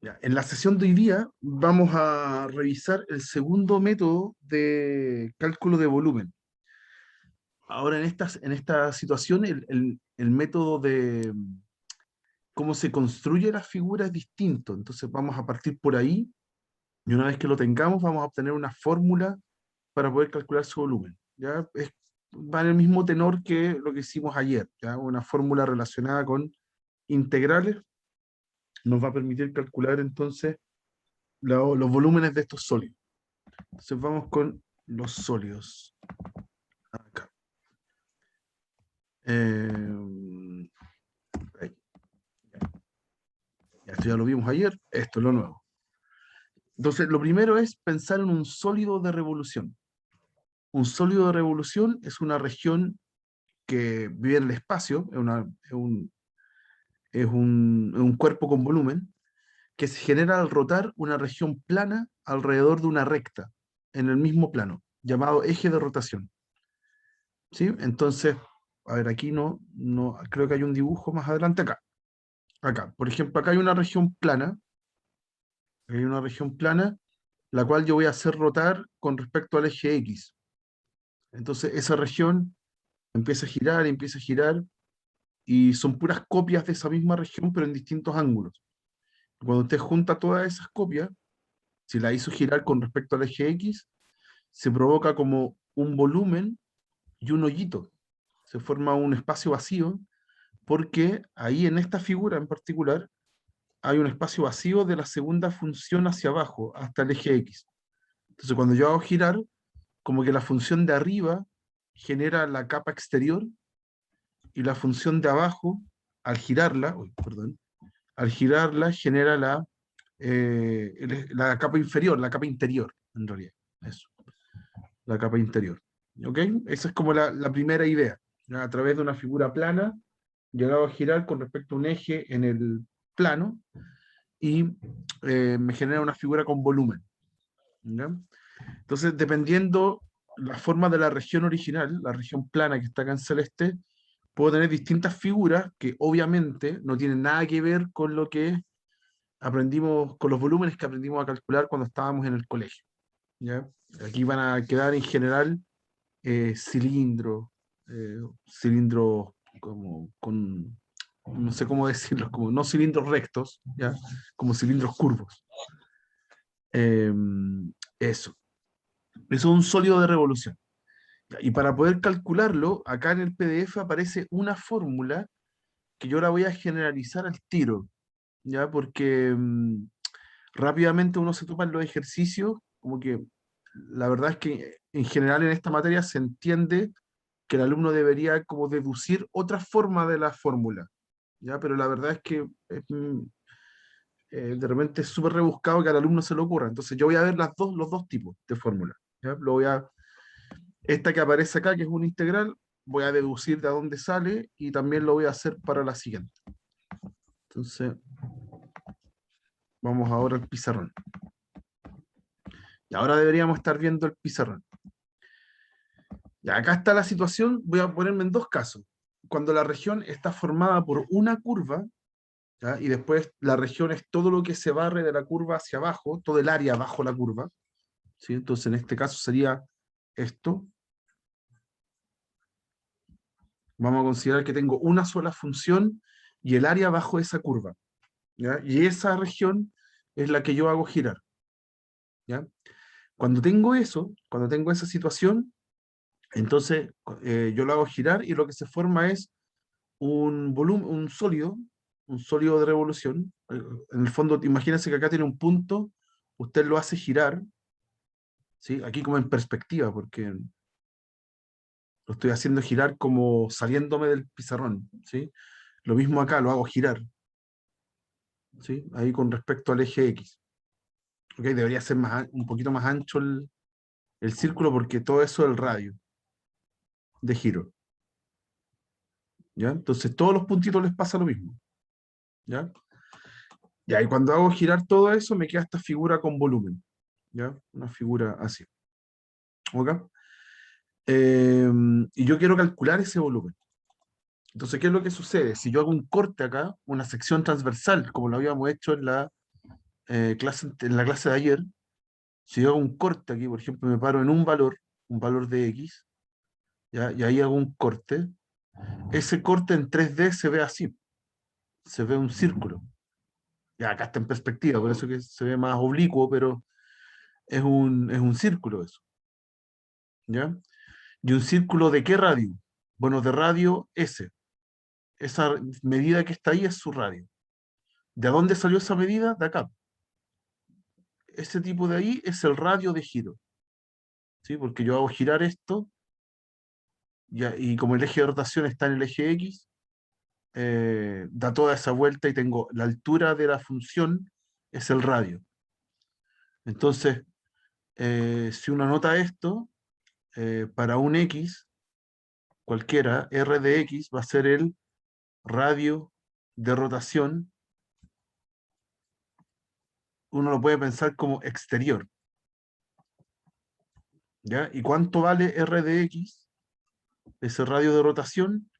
Ya, en la sesión de hoy día vamos a revisar el segundo método de cálculo de volumen. Ahora en esta situación el método de cómo se construye la figura es distinto. Entonces vamos a partir por ahí y una vez que lo tengamos vamos a obtener una fórmula para poder calcular su volumen. ¿Ya? Va en el mismo tenor que lo que hicimos ayer. ¿Ya? Una fórmula relacionada con integrales nos va a permitir calcular entonces los volúmenes de estos sólidos. Entonces vamos con los sólidos. Acá. Ahí. Esto ya lo vimos ayer, esto es lo nuevo. Entonces, lo primero es pensar en un sólido de revolución. Un sólido de revolución es una región que vive en el espacio, es un cuerpo con volumen, que se genera al rotar una región plana alrededor de una recta, en el mismo plano, llamado eje de rotación. ¿Sí? Entonces, a ver, aquí no, creo que hay un dibujo más adelante acá. Acá, por ejemplo, acá hay una región plana, la cual yo voy a hacer rotar con respecto al eje X. Entonces, esa región empieza a girar, y son puras copias de esa misma región, pero en distintos ángulos. Cuando usted junta todas esas copias, si la hizo girar con respecto al eje X, se provoca como un volumen y un hoyito. Se forma un espacio vacío, porque ahí en esta figura en particular hay un espacio vacío de la segunda función hacia abajo, hasta el eje X. Entonces, cuando yo hago girar, como que la función de arriba genera la capa exterior y la función de abajo, al girarla, uy, perdón, al girarla genera la capa inferior, la capa interior, en realidad. Eso, la capa interior. ¿Ok? Esa es como la primera idea. ¿Ya? A través de una figura plana, llegaba a girar con respecto a un eje en el plano y me genera una figura con volumen. ¿Ya? Entonces, dependiendo la forma de la región original, la región plana que está acá en celeste, puedo tener distintas figuras que obviamente no tienen nada que ver con lo que aprendimos, con los volúmenes que aprendimos a calcular cuando estábamos en el colegio. ¿Ya? Aquí van a quedar en general cilindros, cilindros como con, no sé cómo decirlos, como no cilindros rectos, ¿ya? Como cilindros curvos. Eh, eso. Eso es un sólido de revolución. Y para poder calcularlo, acá en el PDF aparece una fórmula que yo la voy a generalizar al tiro, ¿ya? Porque rápidamente uno se toma en los ejercicios, como que la verdad es que en general en esta materia se entiende que el alumno debería como deducir otra forma de la fórmula, ¿ya? Pero la verdad es que de repente es súper rebuscado que al alumno se le ocurra. Entonces yo voy a ver los dos tipos de fórmula, ¿ya? Esta que aparece acá, que es una integral, voy a deducir de dónde sale y también lo voy a hacer para la siguiente. Entonces, vamos ahora al pizarrón. Y ahora deberíamos estar viendo el pizarrón. Ya, acá está la situación, voy a ponerme en dos casos. Cuando la región está formada por una curva, ¿ya? Y después la región es todo lo que se barre de la curva hacia abajo, todo el área bajo la curva, ¿sí? Entonces en este caso sería esto. Vamos a considerar que tengo una sola función y el área bajo esa curva, ¿ya? Y esa región es la que yo hago girar, ¿ya? Cuando tengo esa situación, entonces yo lo hago girar y lo que se forma es un volumen, un sólido de revolución. En el fondo, imagínense que acá tiene un punto, usted lo hace girar, ¿sí? Aquí como en perspectiva, porque lo estoy haciendo girar como saliéndome del pizarrón, ¿sí? Lo mismo acá, lo hago girar, ¿sí? Ahí con respecto al eje X. ¿Ok? Debería ser un poquito más ancho el círculo porque todo eso es el radio de giro, ¿ya? Entonces todos los puntitos les pasa lo mismo, ¿ya? Ya, y cuando hago girar todo eso, me queda esta figura con volumen, ¿ya? Una figura así, ¿ok? Y yo quiero calcular ese volumen. Entonces, ¿qué es lo que sucede? Si yo hago un corte acá, una sección transversal, como lo habíamos hecho en la clase de ayer, si yo hago un corte aquí, por ejemplo, me paro en un valor de X, ¿ya? Y ahí hago un corte, ese corte en 3D se ve así, se ve un círculo. Ya acá está en perspectiva, por eso que se ve más oblicuo, pero es un círculo eso, ¿ya? ¿Y un círculo de qué radio? Bueno, de radio S. Esa medida que está ahí es su radio. ¿De dónde salió esa medida? De acá. Ese tipo de ahí es el radio de giro, ¿sí? Porque yo hago girar esto, ya, y como el eje de rotación está en el eje X, da toda esa vuelta y tengo la altura de la función, es el radio. Entonces, si uno anota esto, para un X, cualquiera, R de X va a ser el radio de rotación, uno lo puede pensar como exterior, ¿ya? ¿Y cuánto vale R de X? Ese radio de rotación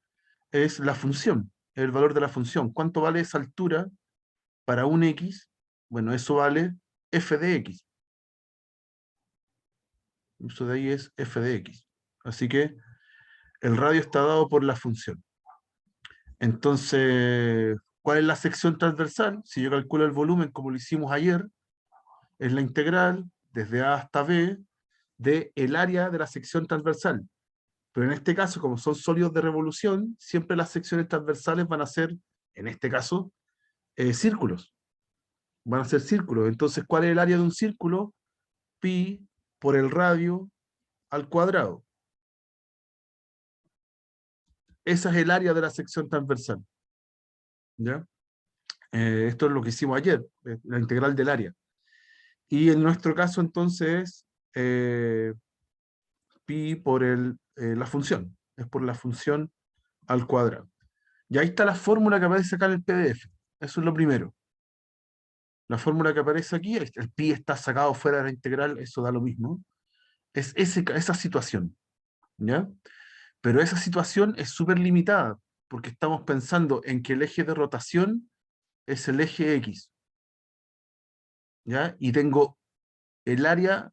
es la función, el valor de la función. ¿Cuánto vale esa altura para un X? Bueno, eso vale f de X. Eso de ahí es f de X. Así que el radio está dado por la función. Entonces, ¿cuál es la sección transversal? Si yo calculo el volumen como lo hicimos ayer, es la integral desde A hasta B de el área de la sección transversal. Pero en este caso, como son sólidos de revolución, siempre las secciones transversales van a ser, en este caso, círculos. Van a ser círculos. Entonces, ¿cuál es el área de un círculo? Pi por el radio al cuadrado. Esa es el área de la sección transversal. ¿Ya? Esto es lo que hicimos ayer, la integral del área. Y en nuestro caso, entonces, pi por la función. Es por la función al cuadrado. Y ahí está la fórmula que aparece acá en el PDF. Eso es lo primero. La fórmula que aparece aquí, el pi está sacado fuera de la integral, eso da lo mismo. Es esa situación, ¿ya? Pero esa situación es súper limitada, porque estamos pensando en que el eje de rotación es el eje X, ¿ya? Y tengo el área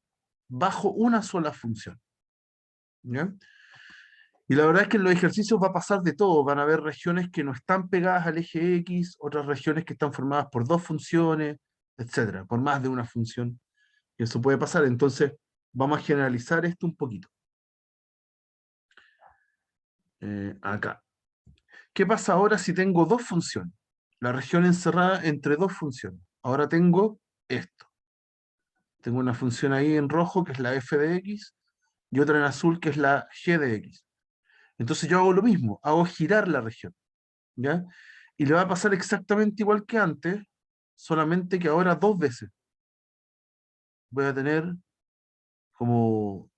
bajo una sola función, ¿ya? Y la verdad es que en los ejercicios va a pasar de todo. Van a haber regiones que no están pegadas al eje X, otras regiones que están formadas por dos funciones, etcétera, por más de una función. Y eso puede pasar. Entonces, vamos a generalizar esto un poquito. Acá. ¿Qué pasa ahora si tengo dos funciones? La región encerrada entre dos funciones. Ahora tengo esto. Tengo una función ahí en rojo que es la f de x y otra en azul que es la g de x. Entonces yo hago lo mismo, hago girar la región, ¿ya? Y le va a pasar exactamente igual que antes, solamente que ahora dos veces. Voy a tener como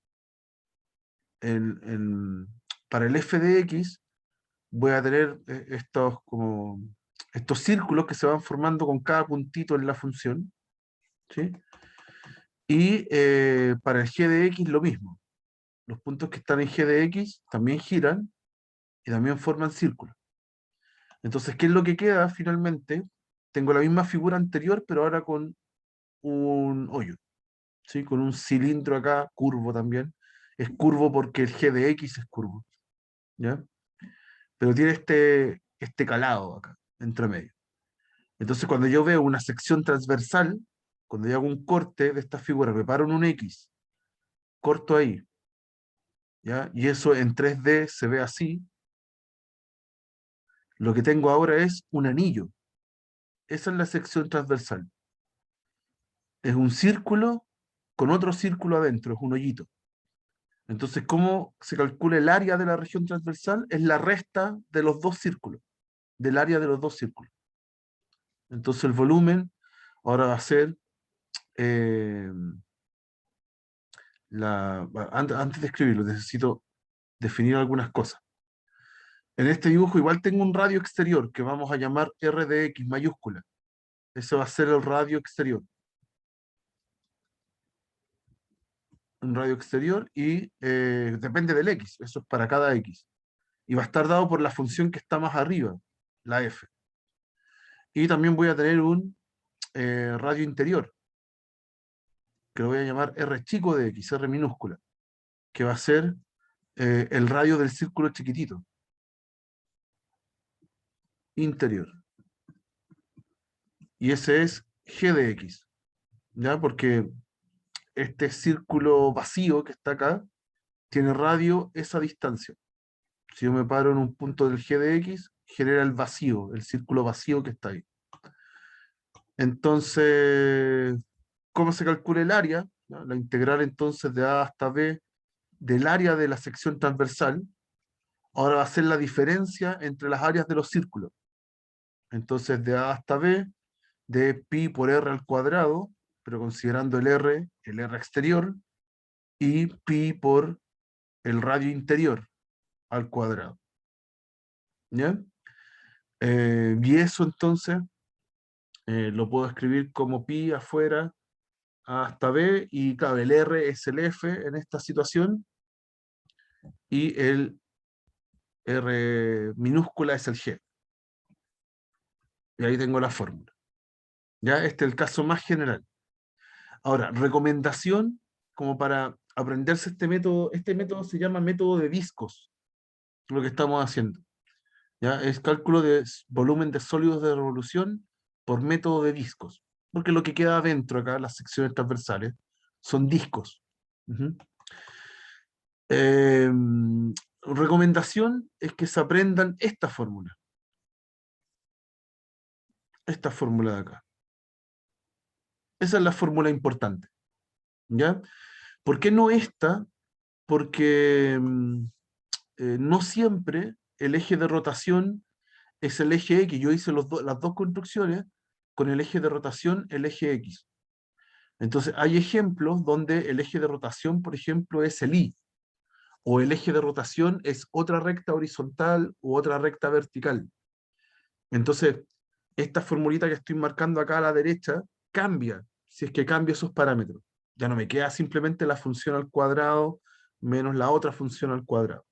para el f de x, voy a tener estos círculos que se van formando con cada puntito en la función, ¿sí? Y para el g de x lo mismo. Los puntos que están en g de x también giran y también forman círculos. Entonces, ¿qué es lo que queda finalmente? Tengo la misma figura anterior, pero ahora con un hoyo, ¿sí? Con un cilindro acá, curvo también. Es curvo porque el g de x es curvo, ¿ya? Pero tiene este calado acá, entre medio. Entonces, cuando yo veo una sección transversal, cuando yo hago un corte de esta figura, me paro en un X, corto ahí, ¿ya? Y eso en 3D se ve así. Lo que tengo ahora es un anillo. Esa es la sección transversal. Es un círculo con otro círculo adentro, es un hoyito. Entonces, ¿cómo se calcula el área de la región transversal? Es la resta de los dos círculos, del área de los dos círculos. Entonces, el volumen ahora va a ser eh, antes de escribirlo, necesito definir algunas cosas. En este dibujo igual tengo un radio exterior que vamos a llamar R de X mayúscula. Ese va a ser el radio exterior. Un radio exterior y depende del X, eso es para cada X. Y va a estar dado por la función que está más arriba, la F. Y también voy a tener un radio interior, que lo voy a llamar R chico de X, R minúscula, que va a ser el radio del círculo chiquitito, interior. Y ese es G de X, ¿ya? Porque este círculo vacío que está acá tiene radio esa distancia. Si yo me paro en un punto del G de X, genera el vacío, el círculo vacío que está ahí. Entonces, ¿cómo se calcula el área? ¿Ya? La integral entonces de A hasta B del área de la sección transversal, ahora va a ser la diferencia entre las áreas de los círculos. Entonces, de A hasta B, de pi por r al cuadrado, pero considerando el R exterior, y pi por el radio interior al cuadrado. ¿Ya? Y eso entonces lo puedo escribir como pi afuera A hasta B, y claro, el R es el F en esta situación, y el R minúscula es el G. Y ahí tengo la fórmula. ¿Ya? Este es el caso más general. Ahora, recomendación como para aprenderse este método se llama método de discos, lo que estamos haciendo. ¿Ya? Es cálculo de volumen de sólidos de revolución por método de discos, porque lo que queda adentro acá, las secciones transversales, son discos. Recomendación es que se aprendan esta fórmula de acá. Esa es la fórmula importante, ¿ya? ¿Por qué no esta? Porque no siempre el eje de rotación es el eje X. Yo hice las dos construcciones con el eje de rotación, el eje X. Entonces, hay ejemplos donde el eje de rotación, por ejemplo, es el Y, o el eje de rotación es otra recta horizontal u otra recta vertical. Entonces, esta formulita que estoy marcando acá a la derecha cambia, si es que cambio esos parámetros. Ya no me queda simplemente la función al cuadrado menos la otra función al cuadrado.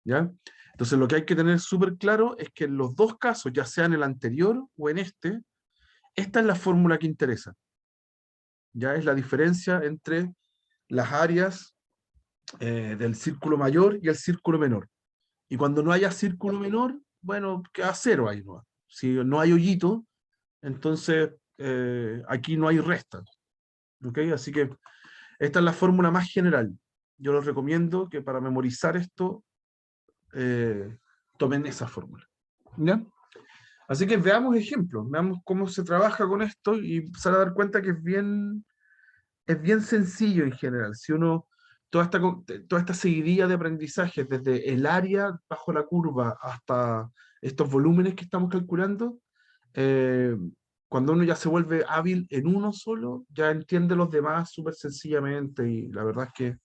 ¿Ya? Entonces, lo que hay que tener súper claro es que en los dos casos, ya sea en el anterior o en este, esta es la fórmula que interesa. Ya es la diferencia entre las áreas del círculo mayor y el círculo menor. Y cuando no haya círculo menor, bueno, queda cero ahí, ¿no? Si no hay hoyito, entonces aquí no hay resta. ¿Ok? Así que esta es la fórmula más general. Yo les recomiendo que para memorizar esto tomen esa fórmula. ¿Ya? Así que veamos ejemplos, veamos cómo se trabaja con esto y se van a dar cuenta que es bien sencillo en general. Si uno, toda esta seguidilla de aprendizajes, desde el área bajo la curva hasta estos volúmenes que estamos calculando, eh, cuando uno ya se vuelve hábil en uno solo, ya entiende los demás súper sencillamente, y la verdad es que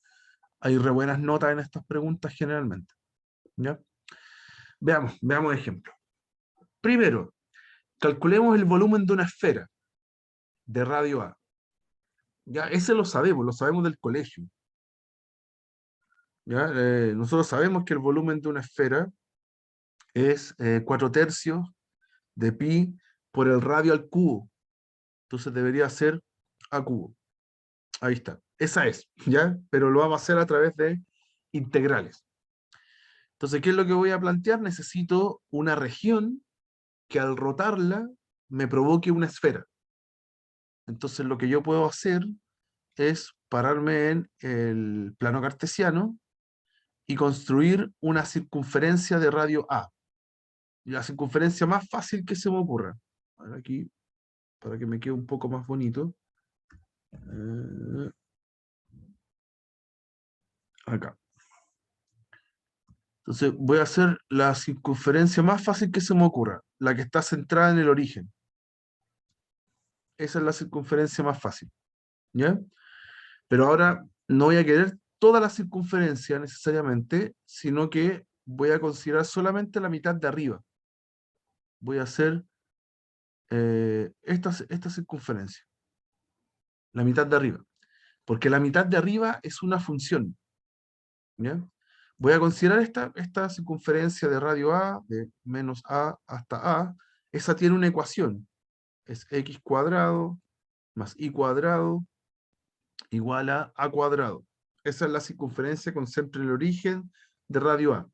hay re buenas notas en estas preguntas generalmente. ¿Ya? Veamos ejemplos. Primero, calculemos el volumen de una esfera de radio A. Ya, ese lo sabemos del colegio. ¿Ya? Nosotros sabemos que el volumen de una esfera es 4/3 de pi por el radio al cubo. Entonces debería ser a cubo. Ahí está. Esa es, ¿ya? Pero lo vamos a hacer a través de integrales. Entonces, ¿qué es lo que voy a plantear? Necesito una región que al rotarla me provoque una esfera. Entonces, lo que yo puedo hacer es pararme en el plano cartesiano y construir una circunferencia de radio A. Y la circunferencia más fácil que se me ocurra. A ver aquí, para que me quede un poco más bonito. Acá. Entonces voy a hacer la circunferencia más fácil que se me ocurra, la que está centrada en el origen. Esa es la circunferencia más fácil. ¿Ya? Pero ahora no voy a querer toda la circunferencia necesariamente, sino que voy a considerar solamente la mitad de arriba. Voy a hacer esta circunferencia, la mitad de arriba, porque la mitad de arriba es una función. ¿Ya? Voy a considerar esta circunferencia de radio A, de menos A hasta A, esa tiene una ecuación. es x cuadrado más y cuadrado igual a cuadrado. Esa es la circunferencia con centro en el origen de radio A.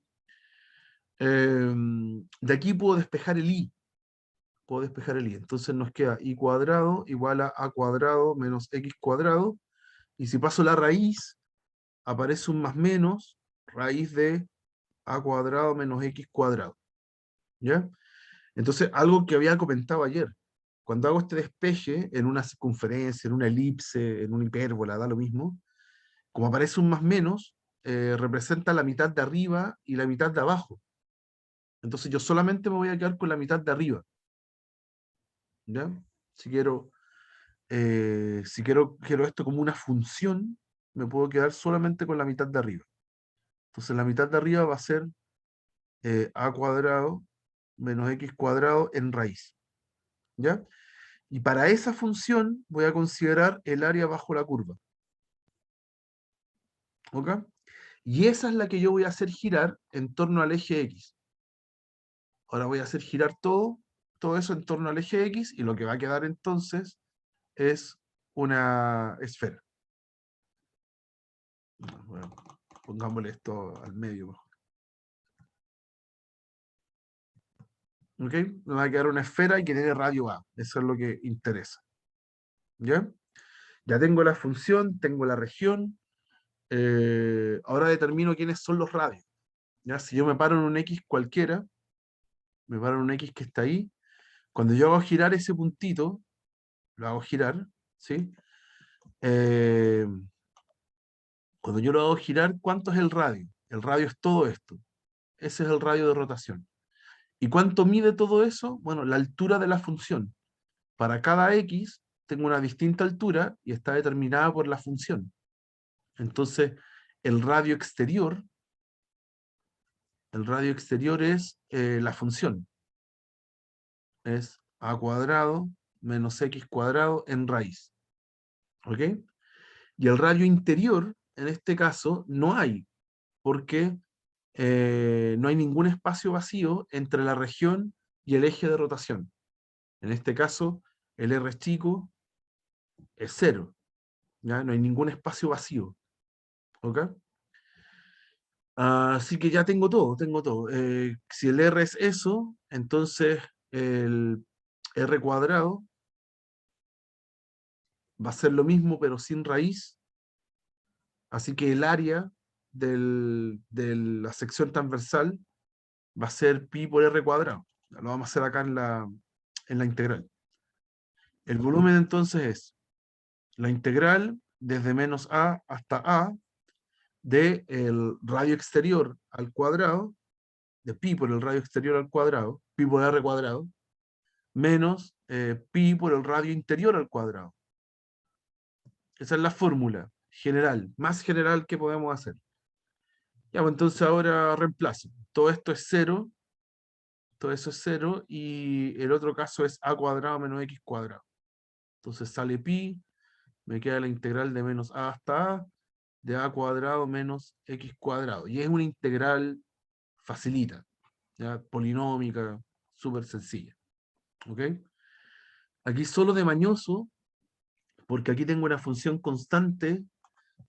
De aquí puedo despejar el i. Puedo despejar el i. Entonces nos queda i cuadrado igual a cuadrado menos x cuadrado. Y si paso la raíz, aparece un más menos raíz de a cuadrado menos x cuadrado. ¿Ya? Entonces, algo que había comentado ayer. Cuando hago este despeje en una circunferencia, en una elipse, en una hipérbola, da lo mismo, como aparece un más menos, representa la mitad de arriba y la mitad de abajo. Entonces yo solamente me voy a quedar con la mitad de arriba. ¿Ya? Si quiero, quiero esto como una función, me puedo quedar solamente con la mitad de arriba. Entonces la mitad de arriba va a ser a cuadrado menos x cuadrado en raíz. ¿Ya? Y para esa función voy a considerar el área bajo la curva. ¿Ok? Y esa es la que yo voy a hacer girar en torno al eje X. Ahora voy a hacer girar todo eso en torno al eje X, y lo que va a quedar entonces es una esfera. Bueno, pongámosle esto al medio mejor. ¿Ok? Me va a quedar una esfera y que tiene radio A. Eso es lo que interesa. ¿Ya? Ya tengo la función, tengo la región. Ahora determino quiénes son los radios. ¿Ya? Si yo me paro en un X cualquiera, me paro en un X que está ahí, cuando yo hago girar ese puntito, lo hago girar, ¿sí? Cuando yo lo hago girar, ¿cuánto es el radio? El radio es todo esto. Ese es el radio de rotación. ¿Y cuánto mide todo eso? Bueno, la altura de la función. Para cada X tengo una distinta altura y está determinada por la función. Entonces, el radio exterior es la función. Es a cuadrado menos x cuadrado en raíz. ¿Ok? Y el radio interior, en este caso, no hay, porque no hay ningún espacio vacío entre la región y el eje de rotación. En este caso, el R chico es 0. ¿Ya? No hay ningún espacio vacío. ¿Ok? Así que ya tengo todo, tengo todo. Si el R es eso, entonces el R cuadrado va a ser lo mismo, pero sin raíz. Así que el área de la sección transversal va a ser pi por R cuadrado. Lo vamos a hacer acá en la integral. El volumen entonces es la integral desde menos a hasta a de el radio exterior al cuadrado, de pi por el radio exterior al cuadrado, pi por R cuadrado, menos pi por el radio interior al cuadrado. Esa es la fórmula general, más general que podemos hacer. Ya, pues entonces ahora reemplazo. Todo esto es 0, todo eso es 0, y el otro caso es a cuadrado menos x cuadrado. Entonces sale pi, me queda la integral de menos a hasta a, de a cuadrado menos x cuadrado. Y es una integral facilita, ¿ya? Polinómica, súper sencilla. ¿Ok? Aquí solo de mañoso, porque aquí tengo una función constante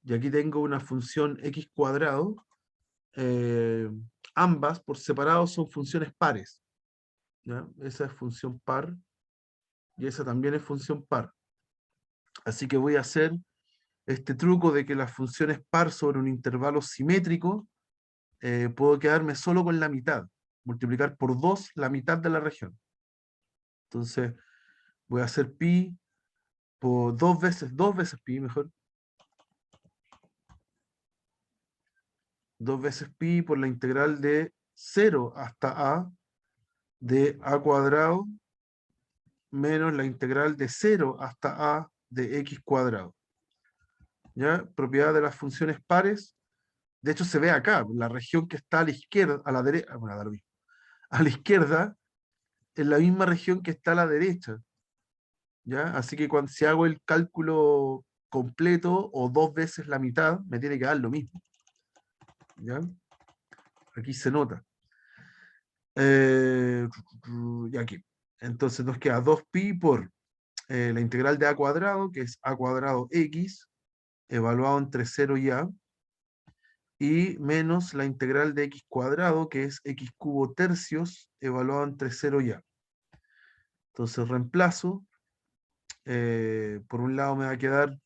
y aquí tengo una función x cuadrado. Ambas por separado son funciones pares. ¿Ya? Esa es función par y esa también es función par. Así que voy a hacer este truco de que las funciones par sobre un intervalo simétrico, puedo quedarme solo con la mitad, multiplicar por 2 la mitad de la región. Entonces voy a hacer pi por dos veces pi mejor. 2 veces pi por la integral de 0 hasta a de a cuadrado menos la integral de 0 hasta a de x cuadrado. ¿Ya? Propiedad de las funciones pares. De hecho, se ve acá, la región que está a la izquierda, a la derecha, bueno, da lo mismo. A la izquierda es la misma región que está a la derecha. ¿Ya? Así que cuando si hago el cálculo completo o 2 veces la mitad, me tiene que dar lo mismo. ¿Ya? Aquí se nota. Y aquí. Entonces nos queda 2pi por la integral de a cuadrado, que es a cuadrado x, evaluado entre 0 y a, y menos la integral de x cuadrado, que es x cubo tercios, evaluado entre 0 y a. Entonces reemplazo, por un lado me va a quedar,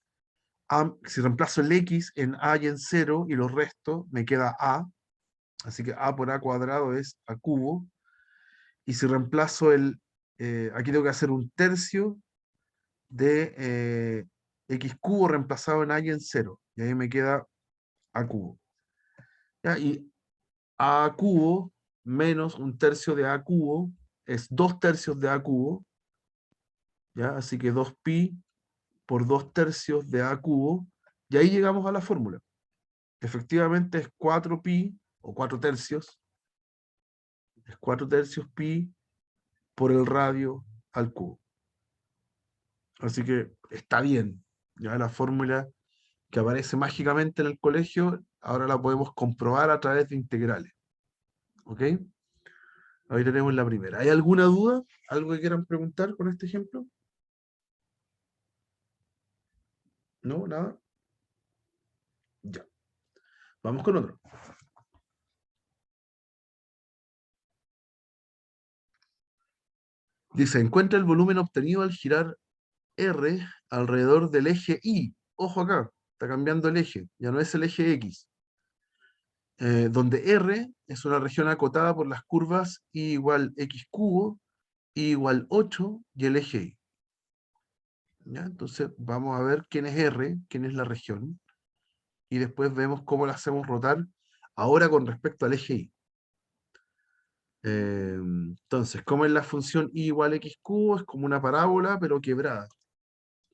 si reemplazo el x en a y en 0 y lo resto, me queda a, así que a por a cuadrado es a cubo, y si reemplazo aquí tengo que hacer un tercio de x cubo reemplazado en a y en 0, y ahí me queda a cubo. ¿Ya? Y a cubo menos un tercio de a cubo es 2 tercios de a cubo, ¿ya? Así que 2pi por 2 tercios de a cubo, y ahí llegamos a la fórmula. Efectivamente es 4pi, o 4 tercios, es 4 tercios pi por el radio al cubo. Así que está bien, ya la fórmula que aparece mágicamente en el colegio, ahora la podemos comprobar a través de integrales. ¿Ok? Ahí tenemos la primera. ¿Hay alguna duda? ¿Algo que quieran preguntar con este ejemplo? ¿No? ¿Nada? Ya. Vamos con otro. Dice, encuentra el volumen obtenido al girar R alrededor del eje Y. Ojo acá, está cambiando el eje, ya no es el eje X. Donde R es una región acotada por las curvas Y igual X cubo, Y igual 8 y el eje Y. ¿Ya? Entonces vamos a ver quién es R, quién es la región, y después vemos cómo la hacemos rotar ahora con respecto al eje Y. Entonces, ¿cómo es la función y igual x cubo? Es como una parábola, pero quebrada,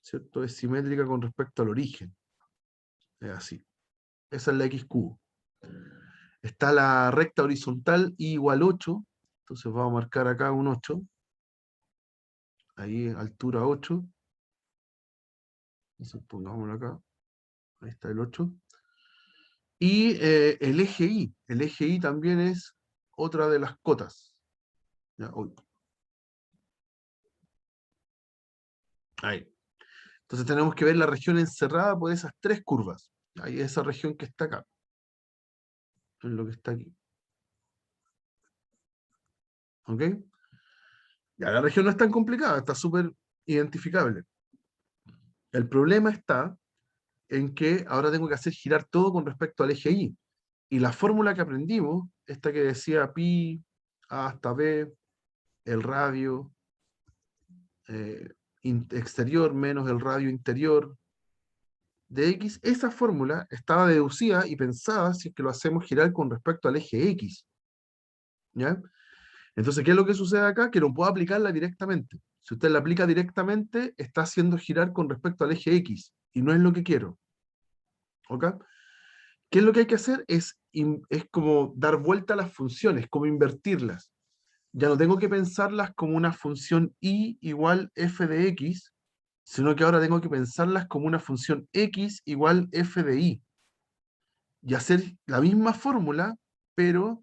¿cierto? Es simétrica con respecto al origen. Es así. Esa es la x cubo. Está la recta horizontal y igual 8. Entonces vamos a marcar acá un 8. Ahí, altura 8. Entonces pongámoslo acá. Ahí está el 8. Y el eje Y. El eje Y también es otra de las cotas. ¿Ya? Ahí. Entonces tenemos que ver la región encerrada por esas tres curvas. Ahí esa región que está acá. Es lo que está aquí. ¿Ok? Ya, la región no es tan complicada, está súper identificable. El problema está en que ahora tengo que hacer girar todo con respecto al eje Y. Y la fórmula que aprendimos, esta que decía pi, a hasta b, el radio exterior menos el radio interior de x, esa fórmula estaba deducida y pensada si es que lo hacemos girar con respecto al eje X. ¿Ya? Entonces, ¿qué es lo que sucede acá? Que no puedo aplicarla directamente. Si usted la aplica directamente, está haciendo girar con respecto al eje X, y no es lo que quiero. ¿Ok? ¿Qué es lo que hay que hacer? Es como dar vuelta a las funciones, como invertirlas. Ya no tengo que pensarlas como una función y igual f de x, sino que ahora tengo que pensarlas como una función x igual f de y. Y hacer la misma fórmula, pero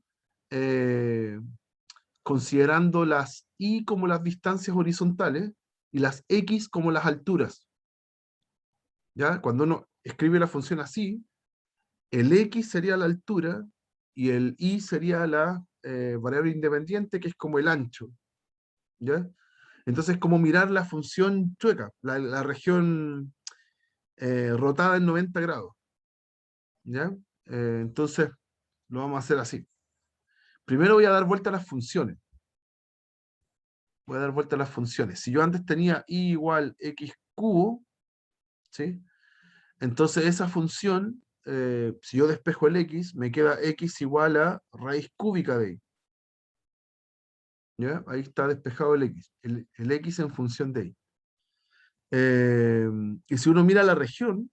considerando las y como las distancias horizontales y las x como las alturas. ¿Ya? Cuando uno escribe la función así, el x sería la altura y el y sería la variable independiente, que es como el ancho. ¿Ya? Entonces, como mirar la función chueca, la región rotada en 90 grados. ¿Ya? Entonces, lo vamos a hacer así. Primero voy a dar vuelta a las funciones. Voy a dar vuelta a las funciones. Si yo antes tenía y igual x cubo, ¿sí? Entonces esa función, si yo despejo el x, me queda x igual a raíz cúbica de y. ¿Ya? Ahí está despejado el x. El x en función de y. Y si uno mira la región,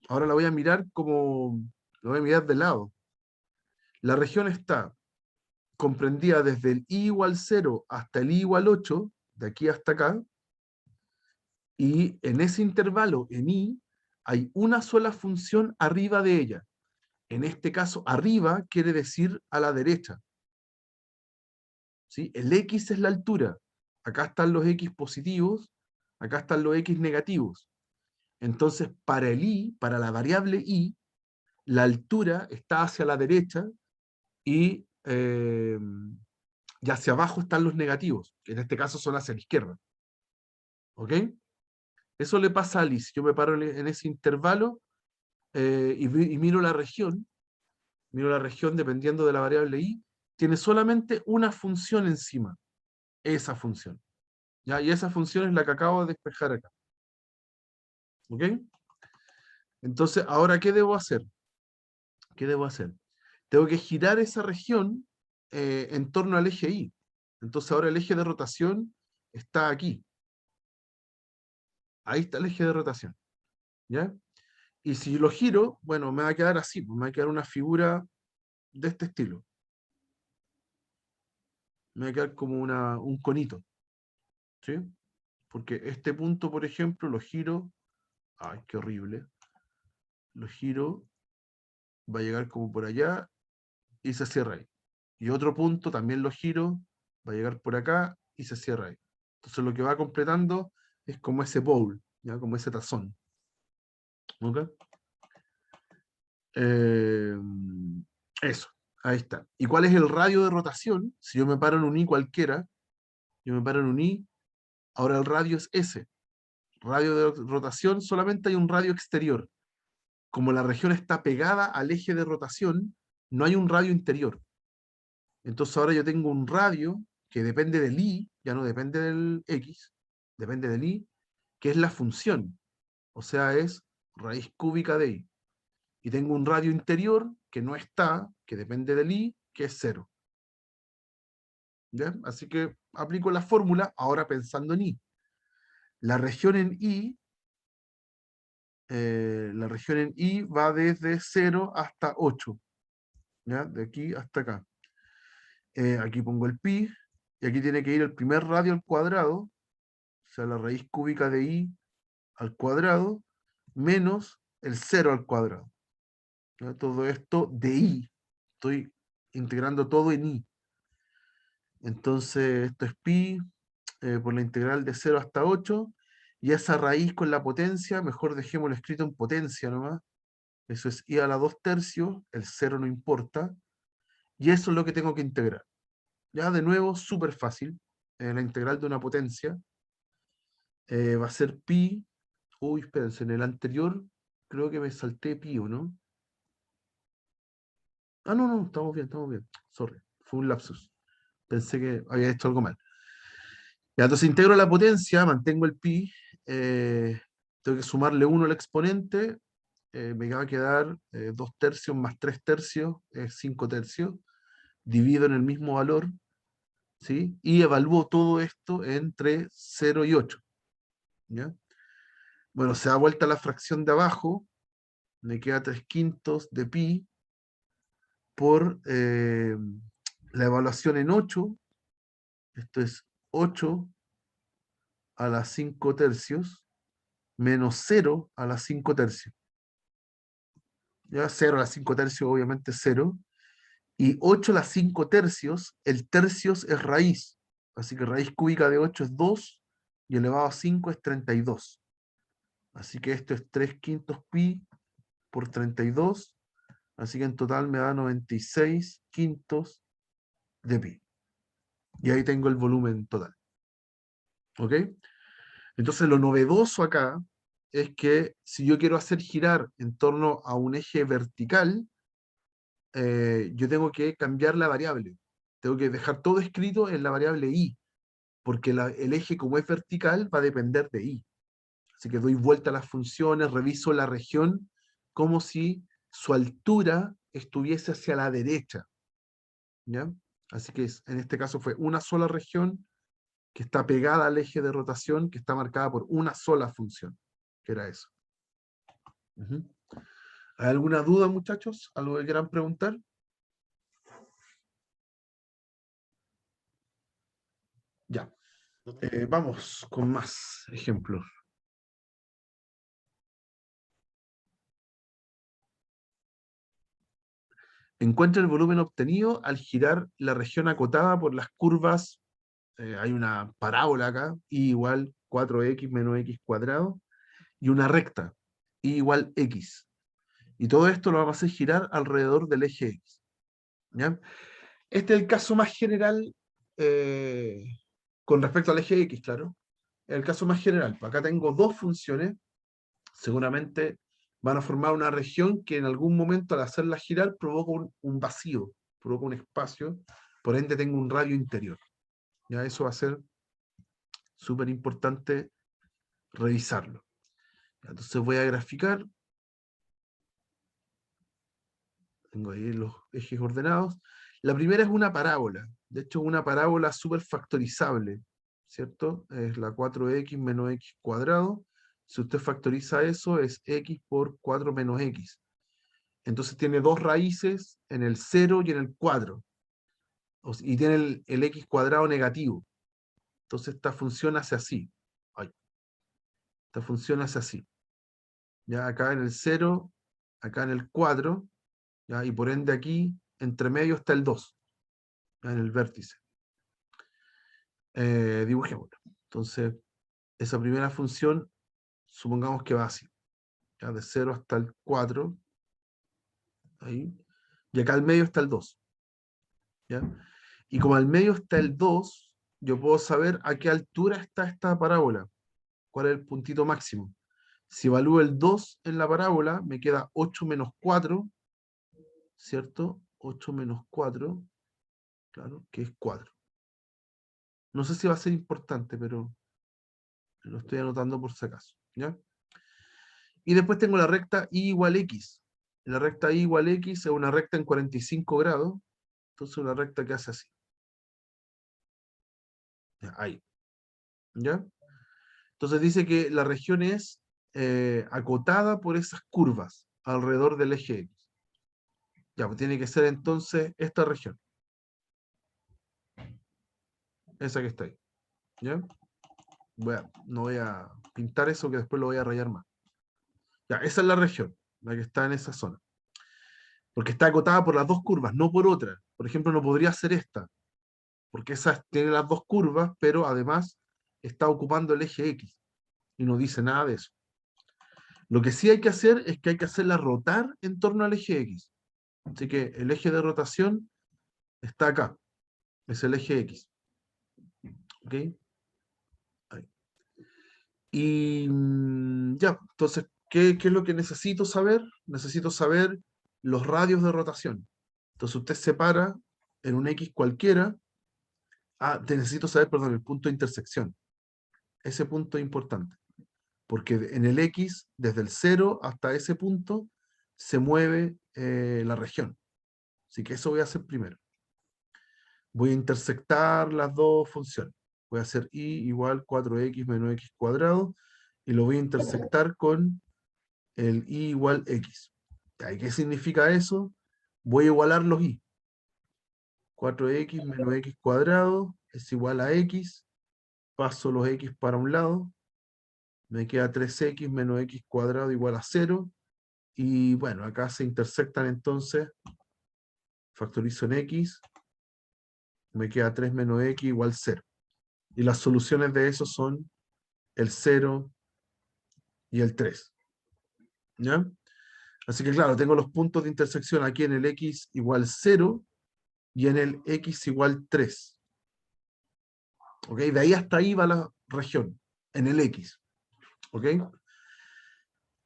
ahora la voy a mirar como, la voy a mirar de lado. La región está comprendida desde el i igual 0 hasta el i igual 8, de aquí hasta acá, y en ese intervalo, en i, hay una sola función arriba de ella. En este caso, arriba quiere decir a la derecha. ¿Sí? El x es la altura. Acá están los x positivos, Acá están los x negativos. Entonces, para el y, para la variable y, la altura está hacia la derecha y hacia abajo están los negativos, que en este caso son hacia la izquierda. ¿Ok? Eso le pasa a Alice. Yo me paro en ese intervalo y miro la región. Miro la región dependiendo de la variable y, tiene solamente una función encima. Esa función. ¿Ya? Y esa función es la que acabo de despejar acá. ¿Ok? Entonces, ahora, ¿qué debo hacer? ¿Qué debo hacer? Tengo que girar esa región en torno al eje Y. Entonces ahora el eje de rotación está aquí. Ahí está el eje de rotación. ¿Ya? Y si lo giro, bueno, me va a quedar así, pues me va a quedar una figura de este estilo. Me va a quedar como un conito. ¿Sí? Porque este punto, por ejemplo, lo giro. Ay, qué horrible. Lo giro, va a llegar como por allá y se cierra ahí. Y otro punto también lo giro, va a llegar por acá y se cierra ahí. Entonces lo que va completando es como ese bowl, ¿ya? Como ese tazón. ¿Ok? Eh, eso, ahí está. ¿Y cuál es el radio de rotación? Si yo me paro en un I cualquiera, yo me paro en un I, ahora el radio es S. Radio de rotación, solamente hay un radio exterior. Como la región está pegada al eje de rotación, no hay un radio interior. Entonces ahora yo tengo un radio que depende del I, ya no depende del X, depende del I, que es la función. O sea, es raíz cúbica de I. Y tengo un radio interior que no está, que depende del I, que es 0. ¿Ya? Así que aplico la fórmula ahora pensando en I. La región en I, la región en I va desde 0 hasta 8. ¿Ya? De aquí hasta acá. Aquí pongo el pi, y aquí tiene que ir el primer radio al cuadrado, o sea, la raíz cúbica de I al cuadrado, menos el 0 al cuadrado. ¿Ya? Todo esto de I. Estoy integrando todo en I. Entonces, esto es pi por la integral de 0 hasta 8, y esa raíz con la potencia, mejor dejémoslo escrito en potencia nomás. Eso es I a la 2 tercios, el 0 no importa, y eso es lo que tengo que integrar. Ya de nuevo, súper fácil. La integral de una potencia va a ser pi. Uy, espérense, en el anterior creo que me salté pi, ¿o no? Ah, no, no, estamos bien, estamos bien. Sorry, fue un lapsus. Pensé que había hecho algo mal. Ya, entonces integro la potencia, mantengo el pi, tengo que sumarle 1 al exponente, me va a quedar 2 tercios más 3 tercios, 5 tercios, divido en el mismo valor, ¿sí? Y evalúo todo esto entre 0 y 8. ¿Ya? Bueno, se da vuelta la fracción de abajo, me queda 3 quintos de pi por la evaluación en 8, esto es 8 a la 5 tercios, menos 0 a la 5 tercios. Ya 0 a la 5 tercios obviamente 0, y 8 a la 5 tercios, el tercios es raíz, así que raíz cúbica de 8 es 2, y elevado a 5 es 32. Así que esto es 3 quintos pi por 32, así que en total me da 96 quintos de pi. Y ahí tengo el volumen total. ¿Ok? Entonces lo novedoso acá es que si yo quiero hacer girar en torno a un eje vertical, yo tengo que cambiar la variable. Tengo que dejar todo escrito en la variable i, porque el eje como es vertical va a depender de i. Así que doy vuelta a las funciones, reviso la región como si su altura estuviese hacia la derecha. ¿Ya? Así que en este caso fue una sola región que está pegada al eje de rotación, que está marcada por una sola función, que era eso. ¿Hay alguna duda, muchachos? ¿Algo que quieran preguntar? Ya. Vamos con más ejemplos. Encuentra el volumen obtenido al girar la región acotada por las curvas. Hay una parábola acá, y igual 4x menos x cuadrado, y una recta, y igual x. Y todo esto lo vamos a hacer girar alrededor del eje x. ¿Ya? Este es el caso más general eh, con respecto al eje x, claro. El caso más general. Acá tengo dos funciones, seguramente van a formar una región que en algún momento al hacerla girar provoca un vacío, provoca un espacio, por ende tengo un radio interior. Ya eso va a ser súper importante revisarlo. Entonces voy a graficar. Tengo ahí los ejes ordenados. La primera es una parábola. De hecho, una parábola súper factorizable, ¿cierto? Es la 4x menos x cuadrado. Si usted factoriza eso, es x por 4 menos x. Entonces tiene dos raíces en el 0 y en el 4. Y tiene el x cuadrado negativo. Entonces esta función hace así. Ay, esta función hace así. Ya acá en el 0, acá en el 4, ¿ya? Y por ende aquí, entre medio está el 2, ¿ya? En el vértice. Dibujémoslo. Entonces, esa primera función, supongamos que va así. ¿Ya? De 0 hasta el 4. Ahí. Y acá al medio está el 2. ¿Ya? Y como al medio está el 2, yo puedo saber a qué altura está esta parábola. ¿Cuál es el puntito máximo? Si evalúo el 2 en la parábola, me queda 8 menos 4, ¿cierto? 8 menos 4, claro, que es 4. No sé si va a ser importante, pero lo estoy anotando por si acaso. ¿Ya? Y después tengo la recta y igual x. La recta y igual x es una recta en 45 grados. Entonces una recta que hace así. Ya, ahí. ¿Ya? Entonces dice que la región es acotada por esas curvas alrededor del eje x. Ya, pues tiene que ser entonces esta región. Esa que está ahí. ¿Ya? No voy a pintar eso, que después lo voy a rayar más. Ya, esa es la región, la que está en esa zona. Porque está acotada por las dos curvas, no por otra. Por ejemplo, no podría ser esta, porque esa tiene las dos curvas, pero además está ocupando el eje X y no dice nada de eso. Lo que sí hay que hacer es que hay que hacerla rotar en torno al eje X. Así que el eje de rotación está acá, es el eje X. ¿Ok? Ahí. Y ya, entonces, ¿qué es lo que necesito saber? Necesito saber los radios de rotación. Entonces usted separa en un X cualquiera. Necesito saber, perdón, el punto de intersección. Ese punto es importante. Porque en el X, desde el 0 hasta ese punto, se mueve la región. Así que eso voy a hacer primero. Voy a intersectar las dos funciones. Voy a hacer y igual 4x menos x cuadrado, y lo voy a intersectar con el y igual x. ¿Y qué significa eso? Voy a igualar los y. 4x menos x cuadrado es igual a x. Paso los x para un lado. Me queda 3x menos x cuadrado igual a 0. Y bueno, acá se intersectan entonces. Factorizo en x. Me queda 3 menos x igual 0. Y las soluciones de eso son el 0 y el 3. ¿Ya? Así que claro, tengo los puntos de intersección aquí en el x igual 0 y en el x igual 3. ¿Ok? De ahí hasta ahí va la región, en el x. ¿Ok?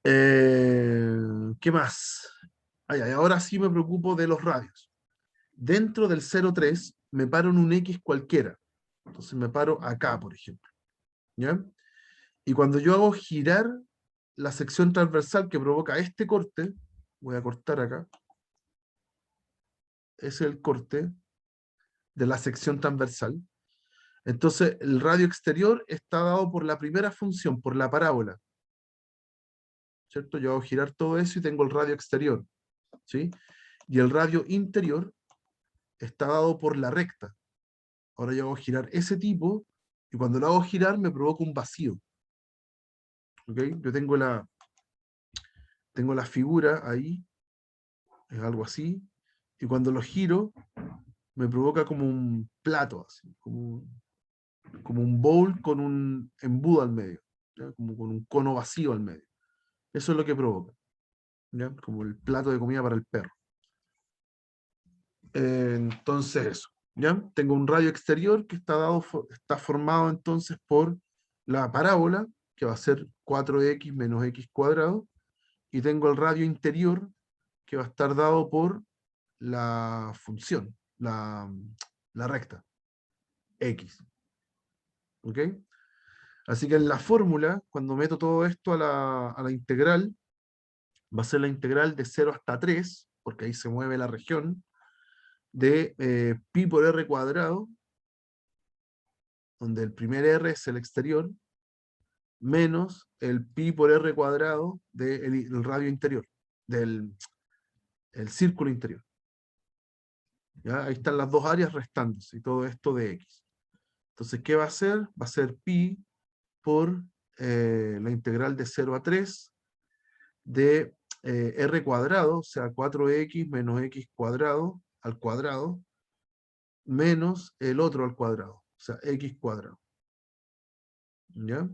¿Qué más? Ahora sí me preocupo de los radios. Dentro del 0,3 me paro en un x cualquiera. Entonces me paro acá, por ejemplo. ¿Ya? Y cuando yo hago girar la sección transversal que provoca este corte, voy a cortar acá, es el corte de la sección transversal. Entonces el radio exterior está dado por la primera función, por la parábola. ¿Cierto? Yo hago girar todo eso y tengo el radio exterior. ¿Sí? Y el radio interior está dado por la recta. Ahora yo hago girar ese tipo, y cuando lo hago girar me provoca un vacío. ¿Ok? Yo tengo la figura ahí, es algo así, y cuando lo giro me provoca como un plato, así, como como un bowl con un embudo al medio, ¿ya? Como con un cono vacío al medio. Eso es lo que provoca, ¿ya? Como el plato de comida para el perro. Entonces eso, ¿ya? Tengo un radio exterior que está formado entonces por la parábola, que va a ser 4x menos x cuadrado, y tengo el radio interior, que va a estar dado por la función, la recta, x. ¿Ok? Así que en la fórmula, cuando meto todo esto a la integral, va a ser la integral de 0 hasta 3, porque ahí se mueve la región, de pi por r cuadrado, donde el primer r es el exterior, menos el pi por r cuadrado del radio interior, del el círculo interior. ¿Ya? Ahí están las dos áreas restándose, y todo esto de x. Entonces, ¿qué va a ser? Va a ser pi por la integral de 0 a 3 de r cuadrado, o sea, 4x menos x cuadrado al cuadrado, menos el otro al cuadrado, o sea, x cuadrado. ¿Ya?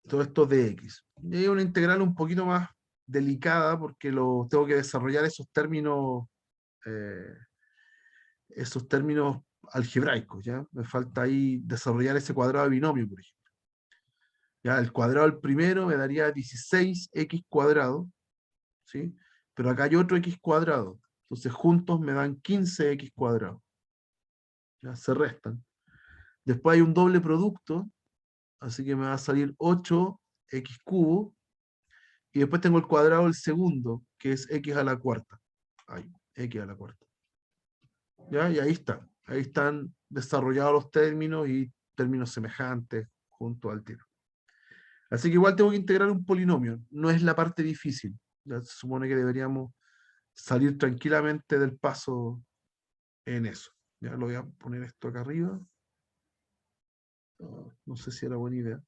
Todo esto de x. Y hay una integral un poquito más delicada porque tengo que desarrollar eh, esos términos algebraicos, ¿ya? Me falta ahí desarrollar ese cuadrado de binomio, por ejemplo. ¿Ya? El cuadrado del primero me daría 16x cuadrado, ¿sí? Pero acá hay otro x cuadrado. Entonces juntos me dan 15x cuadrado. ¿Ya? Se restan. Después hay un doble producto, así que me va a salir 8x cubo. Y después tengo el cuadrado del segundo, que es x a la cuarta. Ahí, x a la cuarta. ¿Ya? Y ahí está. Ahí están desarrollados los términos y términos semejantes junto al tiro. Así que igual tengo que integrar un polinomio. No es la parte difícil. Ya se supone que deberíamos salir tranquilamente del paso en eso. Ya lo voy a poner esto acá arriba. No sé si era buena idea.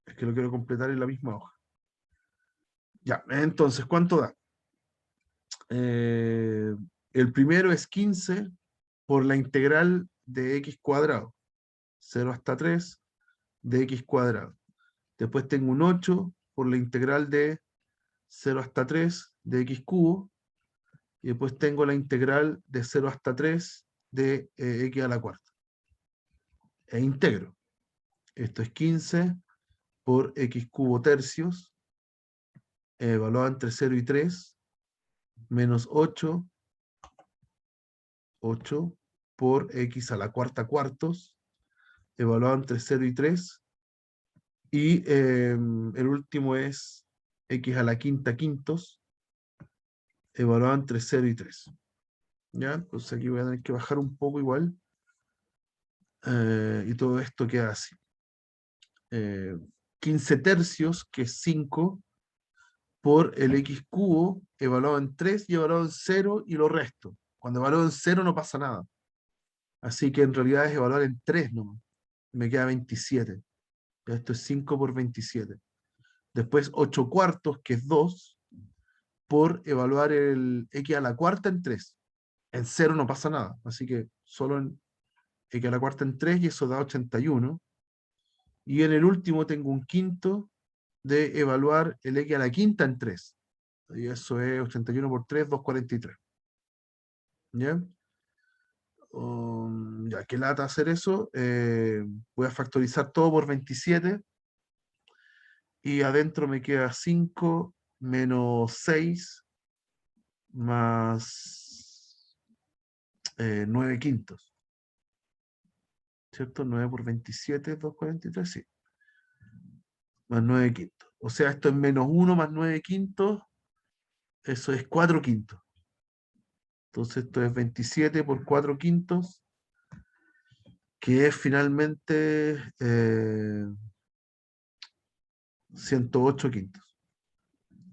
Es que lo quiero completar en la misma hoja. Ya, entonces, ¿cuánto da? El primero es 15 por la integral de x cuadrado. 0 hasta 3 de x cuadrado. Después tengo un 8 por la integral de 0 hasta 3 de x cubo. Y después tengo la integral de 0 hasta 3 de x a la cuarta. E integro. Esto es 15 por x cubo tercios, evaluado entre 0 y 3, menos 8 por x a la cuarta cuartos, evaluado entre 0 y 3, y el último es x a la quinta quintos, evaluado entre 0 y 3. ¿Ya? Entonces aquí voy a tener que bajar un poco igual, y todo esto queda así. 15 tercios, que es 5, por el x cubo, evaluado en 3 y evaluado en 0, y lo resto. Cuando evalúo en 0 no pasa nada. Así que en realidad es evaluar en 3 nomás. Me queda 27. Esto es 5 por 27. Después 8 cuartos, que es 2, por evaluar el x a la cuarta en 3. En 0 no pasa nada. Así que solo en x a la cuarta en 3, y eso da 81. Y en el último tengo un quinto de evaluar el x a la quinta en 3. Y eso es 81 por 3, 243. ¿Ya? Ya, qué lata hacer eso. Voy a factorizar todo por 27. Y adentro me queda 5 menos 6 más 9 quintos. ¿Cierto? 9 por 27, 243, sí. Más 9 quintos. O sea, esto es menos 1 más 9 quintos. Eso es 4 quintos. Entonces esto es 27 por 4 quintos, que es finalmente 108 quintos.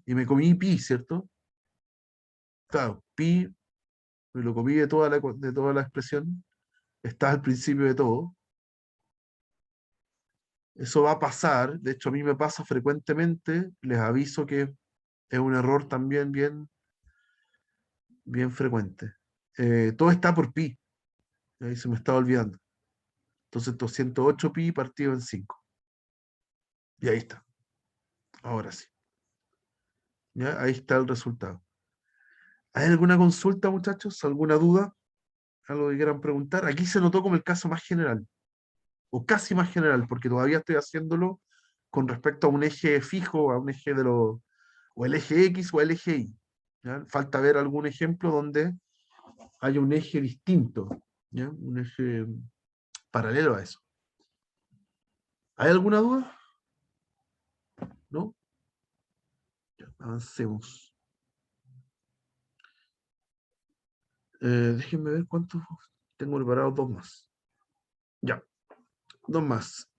Y me comí pi, ¿cierto? Claro, pi, me lo comí de toda la expresión. Está al principio de todo. Eso va a pasar, de hecho a mí me pasa frecuentemente, les aviso que es un error también bien, bien frecuente. Todo está por pi. Ahí se me estaba olvidando. Entonces 208 pi partido en 5. Y ahí está. Ahora sí. ¿Ya? Ahí está el resultado. ¿Hay alguna consulta, muchachos? ¿Alguna duda? ¿Algo que quieran preguntar? Aquí se notó como el caso más general, o casi más general, porque todavía estoy haciéndolo con respecto a un eje fijo, a un eje de los, o el eje X o el eje Y. ¿Ya? Falta ver algún ejemplo donde haya un eje distinto, ¿ya? Un eje paralelo a eso. ¿Hay alguna duda? ¿No? Ya, avancemos. Déjenme ver cuántos tengo preparados, dos más. Ya, dos más.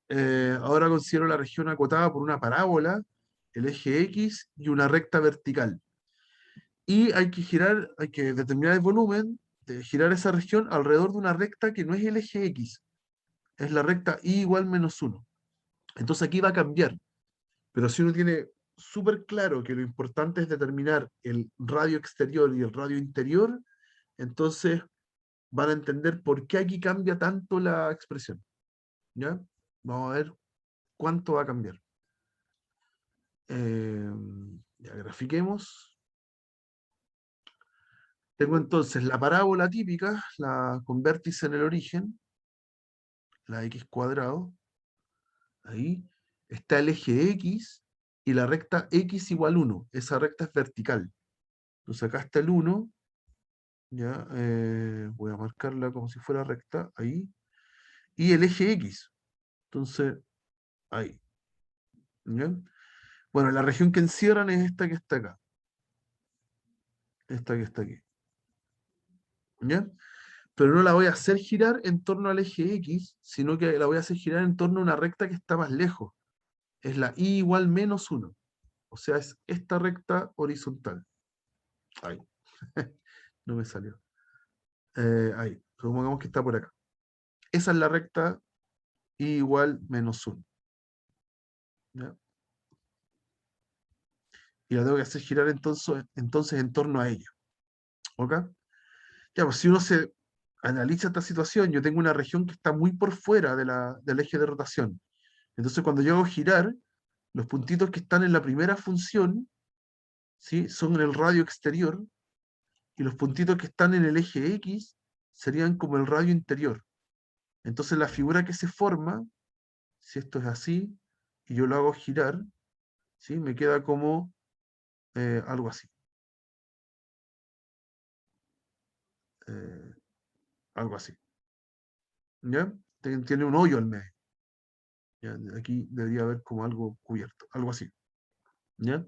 Ahora considero la región acotada por una parábola, el eje X y una recta vertical. Y hay que girar, hay que determinar el volumen, de girar esa región alrededor de una recta que no es el eje X, es la recta Y igual menos 1. Entonces aquí va a cambiar. Pero si uno tiene súper claro que lo importante es determinar el radio exterior y el radio interior, entonces van a entender por qué aquí cambia tanto la expresión. ¿Ya? Vamos a ver cuánto va a cambiar. Ya grafiquemos. Tengo entonces la parábola típica, la con vértice en el origen, la x cuadrado. Ahí está el eje x y la recta x igual 1. Esa recta es vertical. Entonces acá está el 1. Ya, voy a marcarla como si fuera recta, ahí. Y el eje X. Entonces, ahí. ¿Ya? Bueno, la región que encierran es esta que está acá. Esta que está aquí. ¿Ya? Pero no la voy a hacer girar en torno al eje X, sino que la voy a hacer girar en torno a una recta que está más lejos. Es la Y igual menos 1. O sea, es esta recta horizontal. Ahí. No me salió. Ahí. Supongamos que está por acá. Esa es la recta Y igual menos 1. ¿Ya? Y la tengo que hacer girar entonces en torno a ella. ¿Ok? Ya, pues si uno se analiza esta situación, yo tengo una región que está muy por fuera del eje de rotación. Entonces, cuando yo hago girar, los puntitos que están en la primera función, ¿sí? Son en el radio exterior, y los puntitos que están en el eje X serían como el radio interior. Entonces, la figura que se forma, si esto es así, y yo lo hago girar, ¿sí? Me queda como algo así. Eh, algo así. ¿Ya? Tiene un hoyo al medio. ¿Ya? Aquí debería haber como algo cubierto, algo así. ¿Ya?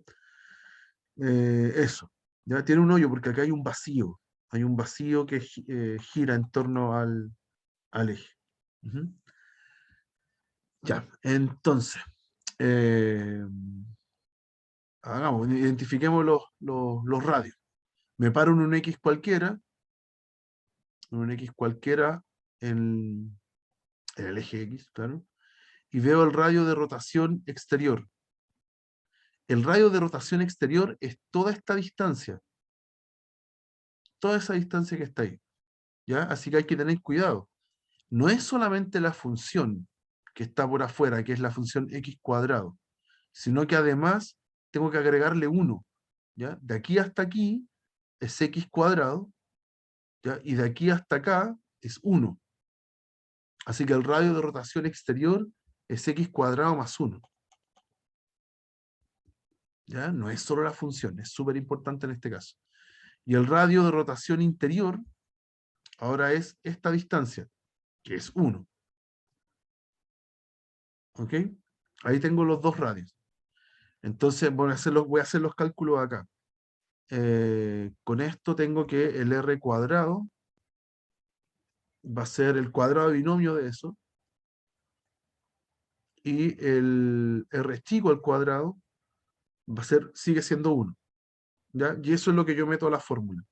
Eso. ¿Ya? Tiene un hoyo porque acá hay un vacío. Hay un vacío que gira en torno al eje. Ujú. Ya, entonces, eh, hagamos, identifiquemos los radios. Me paro en un X cualquiera, en, en el eje X, claro, y veo el radio de rotación exterior. El radio de rotación exterior es toda esta distancia, toda esa distancia que está ahí, ¿ya? Así que hay que tener cuidado. No es solamente la función que está por afuera, que es la función x cuadrado, sino que además tengo que agregarle 1, ¿ya? De aquí hasta aquí es x cuadrado, ¿ya? Y de aquí hasta acá es 1. Así que el radio de rotación exterior es x cuadrado más 1. ¿Ya? No es solo la función, es súper importante en este caso. Y el radio de rotación interior ahora es esta distancia, que es 1. ¿Ok? Ahí tengo los dos radios. Entonces voy a hacer los cálculos acá. Con esto tengo que el r cuadrado va a ser el cuadrado binomio de eso, y el r chico al cuadrado sigue siendo 1. ¿Ya? Y eso es lo que yo meto a la fórmula.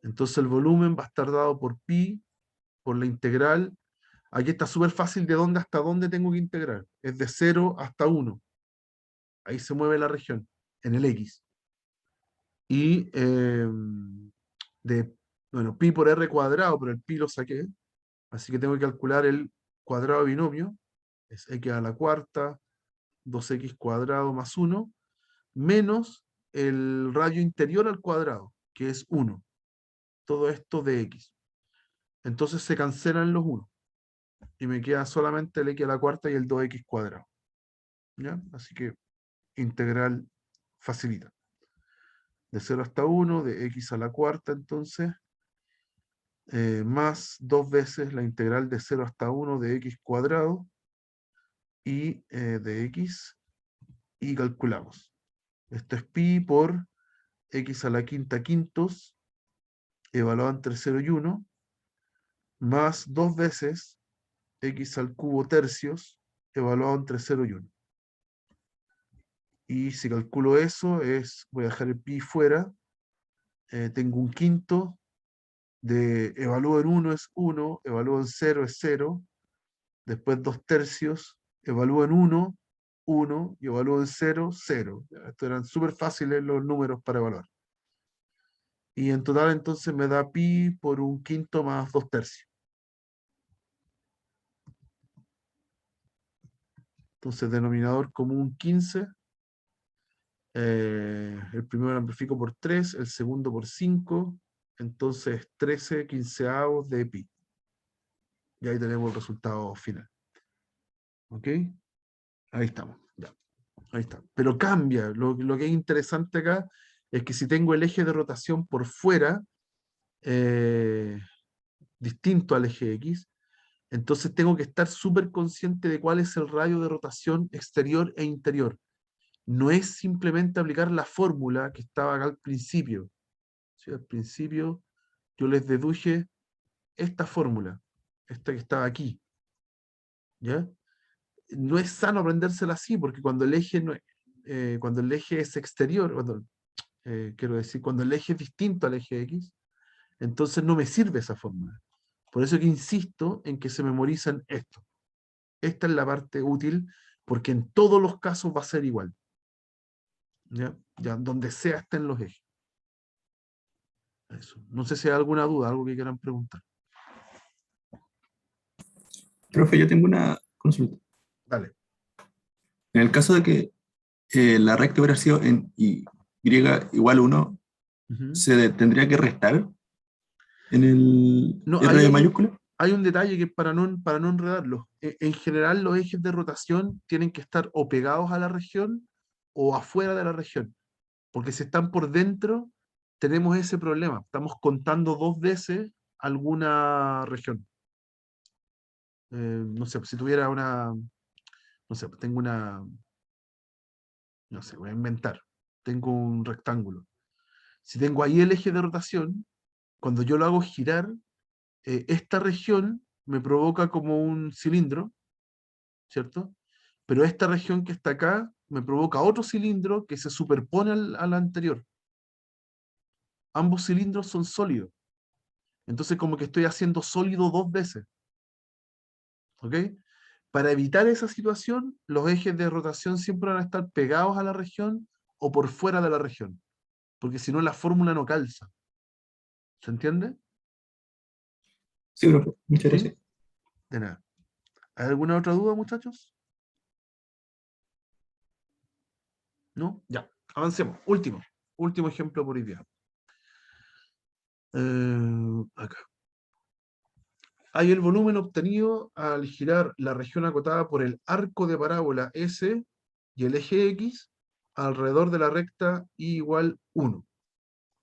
Entonces el volumen va a estar dado por pi, por la integral. Aquí está súper fácil de dónde hasta dónde tengo que integrar. Es de 0 hasta 1. Ahí se mueve la región, en el X. Y de bueno, pi por r cuadrado, pero el pi lo saqué, así que tengo que calcular el cuadrado de binomio, es x a la cuarta, 2x cuadrado más 1, menos el radio interior al cuadrado, que es 1. Todo esto de x. Entonces se cancelan los 1. Y me queda solamente el x a la cuarta y el 2x cuadrado. ¿Ya? Así que integral facilita. De 0 hasta 1, de x a la cuarta, entonces, más 2 veces la integral de 0 hasta 1 de x cuadrado y de x, y calculamos. Esto es pi por x a la quinta quintos, evaluado entre 0 y 1, más 2 veces x al cubo tercios, evaluado entre 0 y 1. Y si calculo eso, voy a dejar el pi fuera, tengo un quinto, de evalúo en 1 es 1, evalúo en 0 es 0, después 2 tercios, evalúo en 1, 1, y evalúo en 0, 0. Estos eran súper fáciles los números para evaluar. Y en total entonces me da pi por un quinto más 2 tercios. Entonces denominador común 15. El primero lo amplifico por 3, el segundo por 5. Entonces 13 quinceavos de pi. Y ahí tenemos el resultado final. ¿Ok? Ahí estamos. Ya. Ahí está. Pero cambia. Lo que es interesante acá es que si tengo el eje de rotación por fuera, distinto al eje X, entonces tengo que estar súper consciente de cuál es el radio de rotación exterior e interior. No es simplemente aplicar la fórmula que estaba acá al principio. ¿Sí? Al principio yo les deduje esta fórmula, esta que estaba aquí. ¿Ya? No es sano aprendérsela así, porque cuando el eje, cuando el eje es exterior, quiero decir, cuando el eje es distinto al eje X, entonces no me sirve esa fórmula. Por eso que insisto en que se memorizan esto. Esta es la parte útil, porque en todos los casos va a ser igual. ¿Ya? Ya, donde sea estén los ejes. Eso. No sé si hay alguna duda, algo que quieran preguntar. Profe, yo tengo una consulta. Dale. En el caso de que la recta hubiera sido en y igual 1, Ujú. tendría que restar en el No, ahí R mayúscula. hay un detalle que para no enredarlo. En general, los ejes de rotación tienen que estar o pegados a la región o afuera de la región. Porque si están por dentro, tenemos ese problema. Estamos contando 2 veces alguna región. No sé, si tuviera no sé, tengo no sé, voy a inventar. Tengo un rectángulo. Si tengo ahí el eje de rotación, cuando yo lo hago girar, esta región me provoca como un cilindro, ¿cierto? Pero esta región que está acá me provoca otro cilindro que se superpone al anterior. Ambos cilindros son sólidos. Entonces como que estoy haciendo sólido 2 veces. ¿Ok? Para evitar esa situación, los ejes de rotación siempre van a estar pegados a la región o por fuera de la región. Porque si no, la fórmula no calza. ¿Se entiende? Sí, profe, muchas ¿Sí? gracias. De nada. ¿Hay alguna otra duda, muchachos? ¿No? Ya. Avancemos. Último ejemplo por hoy día. Acá. Hay el volumen obtenido al girar la región acotada por el arco de parábola S y el eje X alrededor de la recta Y igual 1.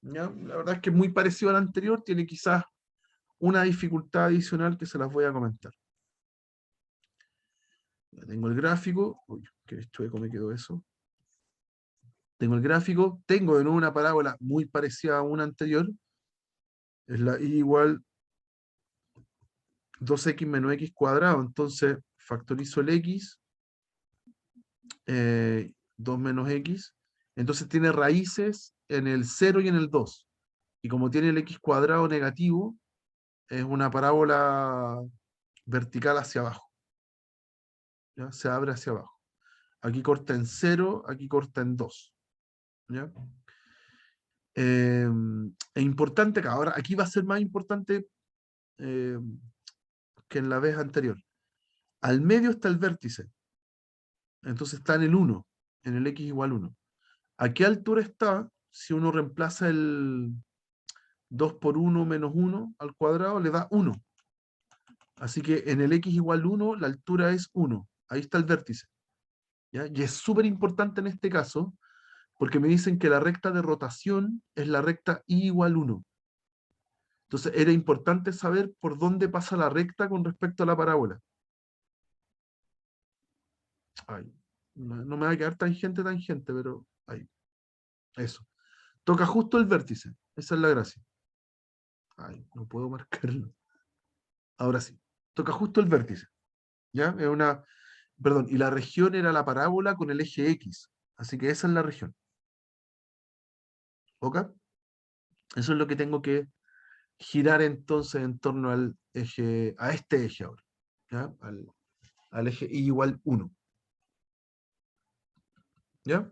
¿Ya? La verdad es que es muy parecido al anterior, tiene quizás una dificultad adicional que se las voy a comentar. Ya tengo el gráfico. Uy, qué chueco me quedó eso. Tengo el gráfico, tengo de nuevo una parábola muy parecida a una anterior. Es la Y igual 2x menos x cuadrado. Entonces factorizo el x, 2 menos x. Entonces tiene raíces en el 0 y en el 2. Y como tiene el x cuadrado negativo, es una parábola vertical hacia abajo. ¿Ya? Se abre hacia abajo. Aquí corta en 0, aquí corta en 2. ¿Ya? Es importante que ahora, aquí va a ser más importante eh, que en la vez anterior. Al medio está el vértice, entonces está en el 1, en el x igual 1. ¿A qué altura está si uno reemplaza el 2 por 1 menos 1 al cuadrado? Le da 1. Así que en el x igual 1, la altura es 1. Ahí está el vértice. ¿Ya? Y es súper importante en este caso, porque me dicen que la recta de rotación es la recta y igual 1. Entonces era importante saber por dónde pasa la recta con respecto a la parábola. Ay, no me va a quedar tangente, pero ahí. Eso. Toca justo el vértice. Esa es la gracia. Ay, no puedo marcarlo. Ahora sí. Toca justo el vértice. ¿Ya? Es una. Perdón, y la región era la parábola con el eje X. Así que esa es la región. ¿Ok? Eso es lo que tengo que girar entonces en torno al eje, a este eje ahora. ¿Ya? Al eje Y igual 1. ¿Ya?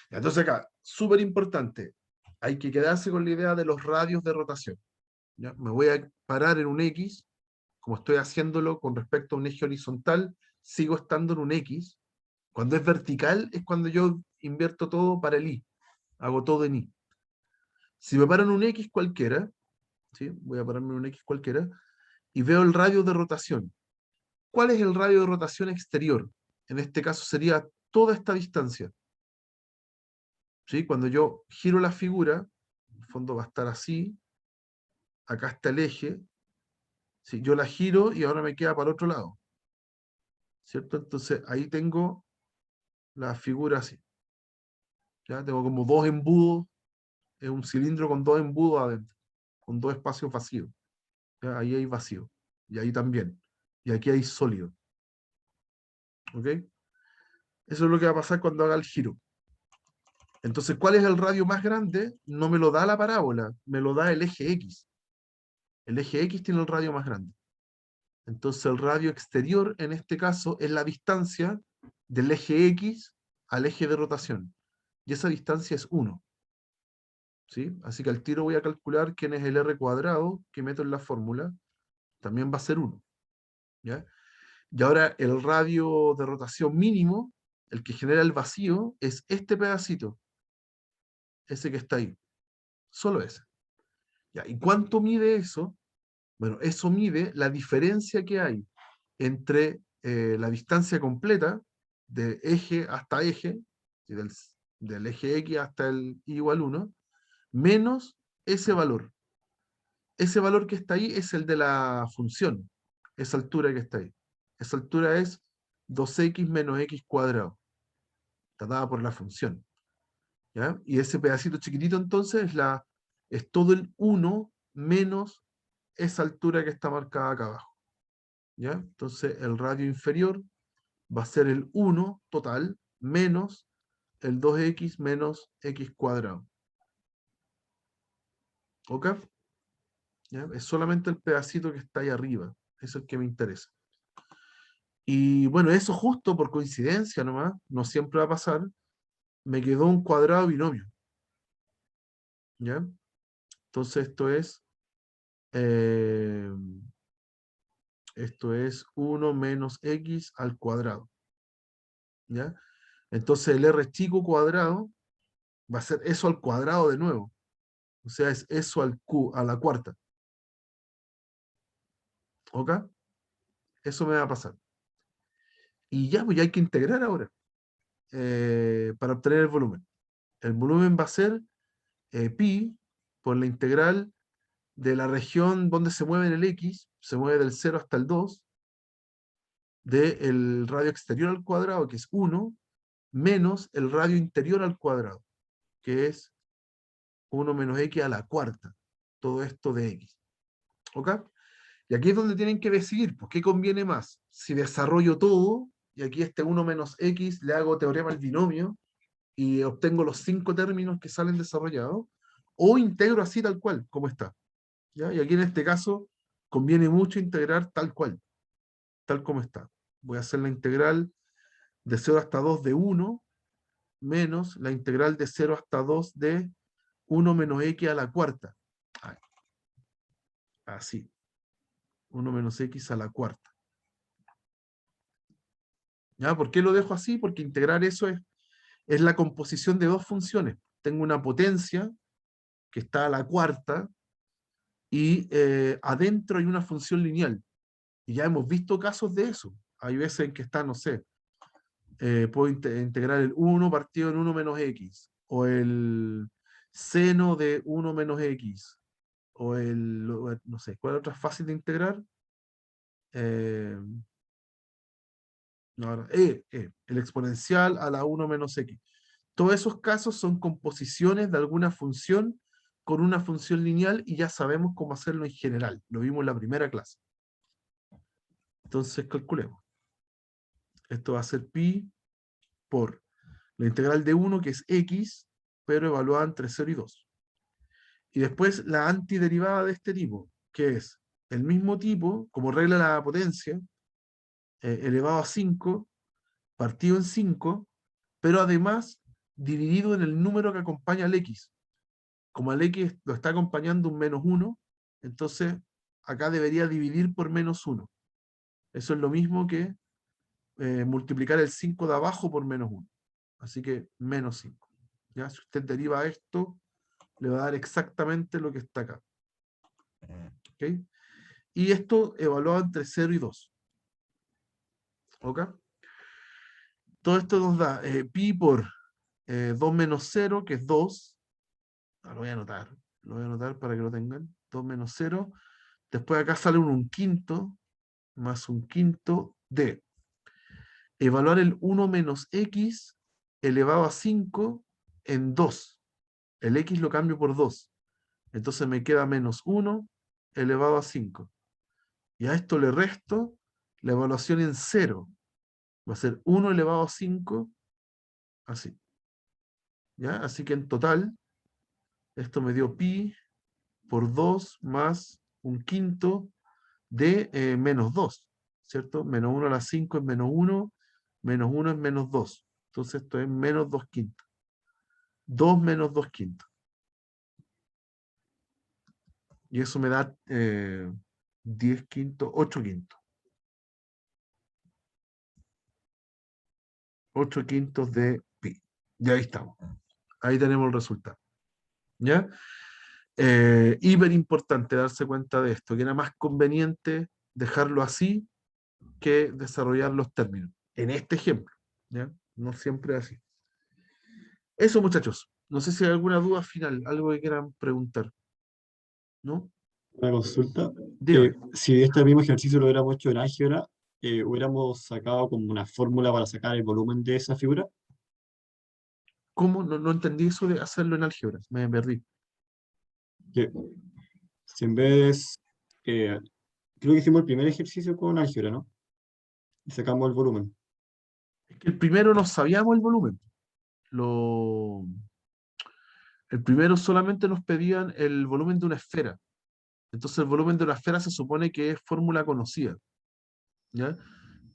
Entonces acá, súper importante, hay que quedarse con la idea de los radios de rotación. ¿Ya? Me voy a parar en un X, como estoy haciéndolo con respecto a un eje horizontal, sigo estando en un X. Cuando es vertical es cuando yo invierto todo para el Y, hago todo en Y. Si me paro en un X cualquiera, ¿sí? Voy a pararme en un X cualquiera, y veo el radio de rotación. ¿Cuál es el radio de rotación exterior? En este caso sería toda esta distancia. ¿Sí? Cuando yo giro la figura, en el fondo va a estar así, acá está el eje, ¿sí? Yo la giro y ahora me queda para el otro lado, ¿cierto? Entonces ahí tengo la figura así, ¿ya? Tengo como dos embudos, es un cilindro con dos embudos adentro, con dos espacios vacíos, ¿ya? Ahí hay vacío, y ahí también, y aquí hay sólido, ¿ok? Eso es lo que va a pasar cuando haga el giro. Entonces, ¿cuál es el radio más grande? No me lo da la parábola, me lo da el eje X. El eje X tiene el radio más grande. Entonces el radio exterior, en este caso, es la distancia del eje X al eje de rotación. Y esa distancia es 1. ¿Sí? Así que al tiro voy a calcular quién es el R cuadrado que meto en la fórmula. También va a ser 1. ¿Ya? Y ahora el radio de rotación mínimo, el que genera el vacío, es este pedacito. Ese que está ahí. Solo ese. ¿Ya? ¿Y cuánto mide eso? Bueno, eso mide la diferencia que hay entre la distancia completa de eje hasta eje, del eje X hasta el Y igual 1, menos ese valor. Ese valor que está ahí es el de la función, esa altura que está ahí. Esa altura es 2x menos x cuadrado, está dada por la función. ¿Ya? Y ese pedacito chiquitito entonces es todo el 1 menos esa altura que está marcada acá abajo. ¿Ya? Entonces el radio inferior va a ser el 1 total menos el 2x menos x cuadrado. ¿Ok? ¿Ya? Es solamente el pedacito que está ahí arriba. Eso es el que me interesa. Y bueno, eso justo por coincidencia nomás, no siempre va a pasar, me quedó un cuadrado binomio. ¿Ya? Entonces eh, esto es 1 menos x al cuadrado. ¿Ya? Entonces el r chico cuadrado va a ser eso al cuadrado de nuevo. O sea, es eso a la cuarta. ¿Ok? Eso me va a pasar. Y ya, pues ya hay que integrar ahora para obtener el volumen. El volumen va a ser pi por la integral de la región donde se mueve en el x, se mueve del 0 hasta el 2, del radio exterior al cuadrado, que es 1, menos el radio interior al cuadrado, que es 1 menos x a la cuarta. Todo esto de x. ¿Ok? Y aquí es donde tienen que decidir, pues, ¿qué conviene más? Si desarrollo todo, y aquí este 1 menos x le hago teorema al binomio, y obtengo los 5 términos que salen desarrollados, o integro así tal cual, como está. ¿Ya? Y aquí en este caso conviene mucho integrar tal cual, tal como está. Voy a hacer la integral de 0 hasta 2 de 1, menos la integral de 0 hasta 2 de 1 menos x a la cuarta. Ay, así. 1 menos x a la cuarta. ¿Ya? ¿Por qué lo dejo así? Porque integrar eso es la composición de dos funciones. Tengo una potencia que está a la cuarta y adentro hay una función lineal. Y ya hemos visto casos de eso. Hay veces en que está, no sé, puedo integrar el 1 partido en 1 menos x, o el seno de 1 menos x, o no sé, ¿cuál otra es fácil de integrar? No, ahora, el exponencial a la 1 menos x. Todos esos casos son composiciones de alguna función con una función lineal y ya sabemos cómo hacerlo en general. Lo vimos en la primera clase. Entonces calculemos. Esto va a ser pi por la integral de 1, que es x, pero evaluada entre 0 y 2. Y después la antiderivada de este tipo, que es el mismo tipo, como regla de la potencia, elevado a 5, partido en 5, pero además dividido en el número que acompaña al x. Como al x lo está acompañando un menos 1, entonces acá debería dividir por menos 1. Eso es lo mismo que multiplicar el 5 de abajo por menos 1. Así que menos 5. ¿Ya? Si usted deriva esto, le va a dar exactamente lo que está acá. ¿Ok? Y esto evaluado entre 0 y 2. ¿Ok? Todo esto nos da pi por 2 menos 0, que es 2. Lo voy a anotar. Lo voy a anotar para que lo tengan. 2 menos 0. Después acá sale un quinto, más un quinto de evaluar el 1 menos x elevado a 5 en 2. El x lo cambio por 2. Entonces me queda menos 1 elevado a 5. Y a esto le resto la evaluación en 0. Va a ser 1 elevado a 5, así. ¿Ya? Así que en total, esto me dio pi por 2 más un quinto de menos 2, ¿cierto? Menos 1 a la 5 es menos 1, menos 1 es menos 2. Entonces esto es menos 2 quintos. 2 menos 2 quintos. Y eso me da 10 quintos, 8 quintos. 8 quintos de pi. Ya ahí estamos. Ahí tenemos el resultado. ¿Ya? Hiper importante darse cuenta de esto, que era más conveniente dejarlo así que desarrollar los términos. En este ejemplo, ¿ya? No siempre así. Eso, muchachos. No sé si hay alguna duda final, algo que quieran preguntar. ¿No? Una consulta. Dígame. Si este mismo ejercicio lo hubiéramos hecho en álgebra, hubiéramos sacado como una fórmula para sacar el volumen de esa figura. ¿Cómo? No entendí eso de hacerlo en álgebra. Me perdí. Que si en vez, creo que hicimos el primer ejercicio con álgebra, ¿no? Y sacamos el volumen. Es que el primero no sabíamos el volumen. Lo... El primero solamente nos pedían el volumen de una esfera. Entonces el volumen de una esfera se supone que es fórmula conocida. ¿Ya?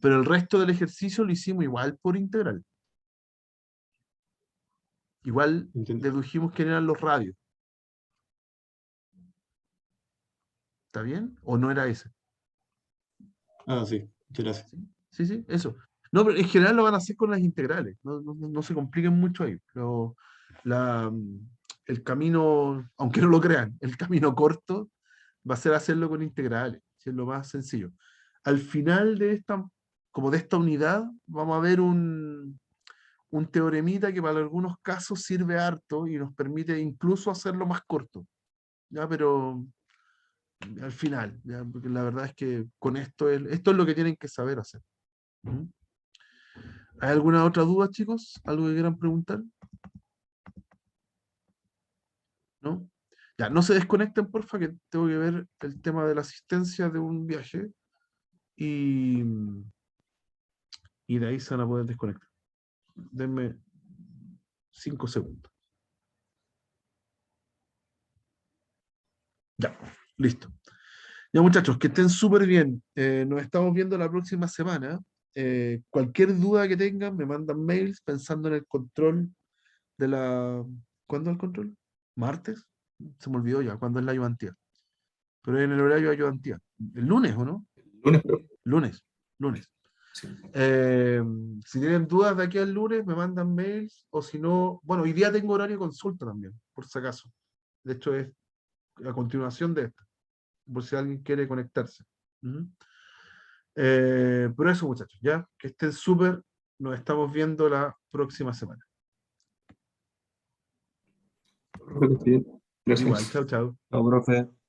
Pero el resto del ejercicio lo hicimos igual por integral. Igual ¿Entiendes? dedujimos que eran los radios. ¿Está bien? ¿O no era ese? Ah, sí, muchas gracias. Sí, sí, sí, eso. No, pero en general lo van a hacer con las integrales. No se compliquen mucho ahí. La, el camino, aunque no lo crean, el camino corto va a ser hacerlo con integrales. Es lo más sencillo. Al final de esta, como de esta unidad, vamos a ver un teoremita que para algunos casos sirve harto y nos permite incluso hacerlo más corto. ¿Ya? Pero al final, ¿ya? Porque la verdad es que con esto es lo que tienen que saber hacer. ¿Mm? ¿Hay alguna otra duda, chicos? ¿Algo que quieran preguntar? ¿No? Ya, no se desconecten, porfa, que tengo que ver el tema de la asistencia de un viaje y, y de ahí se van a poder desconectar. Denme 5 segundos. Ya, listo. Ya, muchachos, que estén súper bien. Nos estamos viendo la próxima semana. Cualquier duda que tengan, me mandan mails pensando en el control de la... ¿Cuándo el control? ¿Martes? Se me olvidó ya, ¿cuándo es la ayudantía? Pero en el horario de ayudantía. ¿El lunes o no? Lunes, pero Lunes, lunes. sí. Si tienen dudas de aquí al lunes, me mandan mails, o si no, bueno, hoy día tengo horario de consulta también, por si acaso. De hecho, es a continuación de esto, por si alguien quiere conectarse. Ujú. Pero eso, muchachos, ya, que estén súper, nos estamos viendo la próxima semana. Profe, que esté bien. Igual, Gracias. chao, chao. Chao, profe.